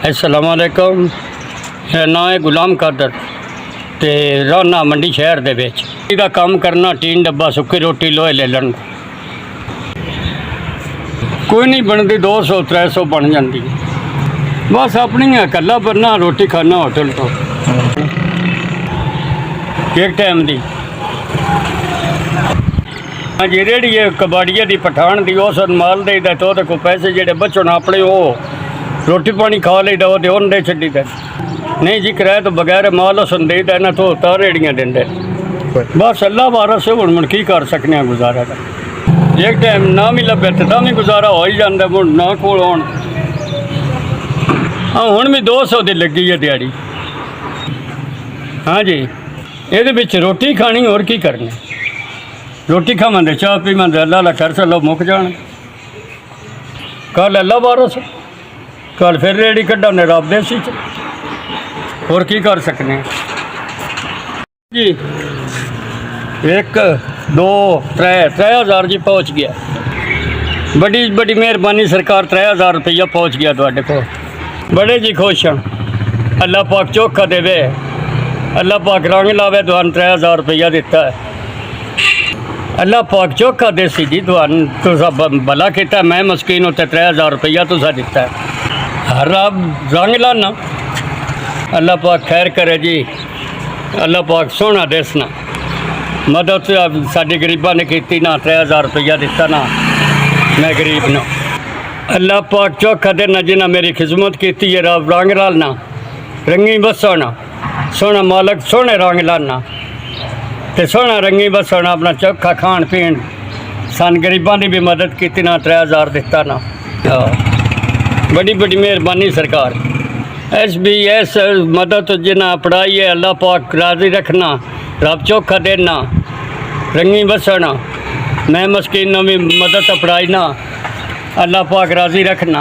अस्सलाम वालेकुम। मेरा नाम है गुलाम कादर ते रहना मंडी शहर दे विच। इहदा काम करना टीन डब्बा सुक्की रोटी लोहे ले लैन कोई नहीं बनती 200-300 बन जाती बस अपनी है कला बनना रोटी खाना होटल तो एक टाइम दी जी रेहड़ी है कबाड़िया की पठान की उस माल देता तो को पैसे जेडे बचन अपने वो रोटी पानी खा लेता वो तो दे छड़ी दे नहीं जी किराए तो बगैर माल उसन देता ना तो तार रेहड़ियाँ देंगे बस अल्लाह वारस हूँ मुड़ की कर सकने गुजारा का एक टाइम ना भी लभे तो भी गुजारा हो ही जाता मुड़ ना कोल आन हाँ हूँ भी 200 की लगी है दिहाड़ी। हाँ जी ये रोटी खानी और की करनी रोटी खावे चाह पीवे अल्लाह कर चलो मुक जान कल अल्लाह वारस कल फिर रेहड़ी कड्डा ने रब देसी और की कर सकने जी। 1 2 3 3000 जी पहुँच गया बड़ी बड़ी मेहरबानी सरकार 3000 रुपया पहुँच गया थोड़े को बड़े जी खुश हैं अल्लाह पाक चोखा देवे अल्लाह पाक रंग लावे तो 3000 रुपया दिता है अल्लाह पाक चोखा देसी जी तुसा भला किया मैं मस्कीन उत्ते 3000 रुपया तुसा दिता है रब रंग लाना अल्लाह पाक खैर करे जी अल्लाह पाक सोना देसना मदद साडी गरीबा ने की ना 3000 रुपया दिता ना मैं गरीब ना अल्लाह पाक चोखा देना जिन्हें मेरी खिदमत की है रब रंग लाना रंगी बसना सोना मालक सोने रंग लाना तो सोना रंगी बसना अपना चोखा खान पीन सन गरीबों की भी मदद की ना 3000 दिता ना बड़ी बड़ी मेहरबानी सरकार SBS मदद जिन्हें पढ़ाई है अल्लाह पाक राजी रखना रब चोखा देना रंगी बसना मैं मस्कीन भी मदद पढ़ाई ना अल्लाह पाक राजी रखना।